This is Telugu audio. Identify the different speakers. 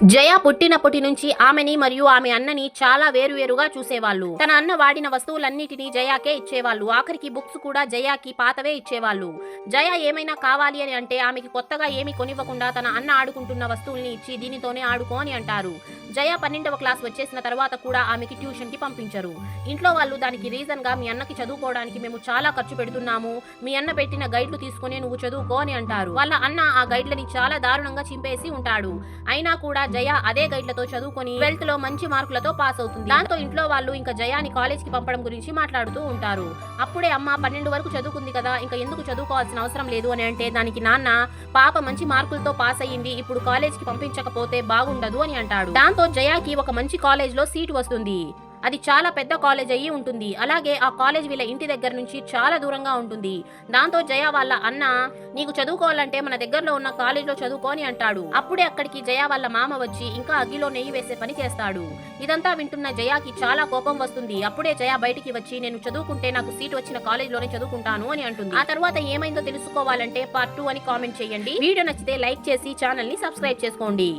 Speaker 1: జయ పుట్టినప్పటి నుంచి ఆమెని మరియు ఆమె అన్నని చాలా వేరువేరుగా చూసేవాళ్ళు. తన అన్న వాడిన వస్తువులన్నిటినీ జయాకే ఇచ్చేవాళ్ళు. ఆఖరికి బుక్స్ కూడా జయాకి పాతవే ఇచ్చేవాళ్ళు. జయ ఏమైనా కావాలి అని అంటే ఆమెకి కొత్తగా ఏమీ కొనివ్వకుండా తన అన్న ఆడుకుంటున్న వస్తువుల్ని ఇచ్చి దీనితోనే ఆడుకో అని అంటారు. జయ 12వ క్లాస్ వచ్చేసిన తర్వాత కూడా ఆమెకి ట్యూషన్ కి పంపించరు. ఇంట్లో వాళ్ళు దానికి రీజన్ గా మీ అన్నకి చదువుకోవడానికి మేము చాలా ఖర్చు పెడుతున్నాము, మీ అన్న పెట్టిన గైడ్లు తీసుకుని నువ్వు చదువుకో అని అంటారు. వాళ్ళ అన్న ఆ గైడ్లని చాలా దారుణంగా చింపేసి ఉంటాడు. అయినా కూడా జయ అదే గైడ్లతో చదువుకొని 12th లో మంచి మార్కులతో పాస్ అవుతుంది. దాంతో ఇంట్లో వాళ్ళు ఇంకా జయాని కాలేజ్ కి పంపడం గురించి మాట్లాడుతూ ఉంటారు. అప్పుడే అమ్మ 12 వరకు చదువుకుంది కదా, ఇంకా ఎందుకు చదువుకోవాల్సిన అవసరం లేదు అని అంటే దానికి నాన్న పాప మంచి మార్కులతో పాస్ అయ్యింది, ఇప్పుడు కాలేజ్ కి పంపించకపోతే బాగుండదు అని అంటాడు. దాంతో జయాకి ఒక మంచి కాలేజ్ లో సీట్ వస్తుంది. అది చాలా పెద్ద కాలేజ్ అయ్యి ఉంటుంది. అలాగే ఆ కాలేజ్ వీళ్ళ ఇంటి దగ్గర నుంచి చాలా దూరంగా ఉంటుంది. దాంతో జయ వాళ్ళ అన్న నీకు చదువుకోవాలంటే మన దగ్గరలో ఉన్న కాలేజ్లో చదువుకో అని అంటాడు. అప్పుడే అక్కడికి జయ వాళ్ళ మామ వచ్చి ఇంకా అగ్గిలో నెయ్యి వేసే పని చేస్తాడు. ఇదంతా వింటున్న జయాకి చాలా కోపం వస్తుంది. అప్పుడే జయ బయటికి వచ్చి నేను చదువుకుంటే నాకు సీట్ వచ్చిన కాలేజ్లోనే చదువుకుంటాను అని అంటుంది. ఆ తర్వాత ఏమైందో తెలుసుకోవాలంటే పార్ట్ 2 అని కామెంట్ చేయండి. వీడియో నచ్చితే లైక్ చేసి ఛానల్ ని సబ్స్క్రైబ్ చేసుకోండి.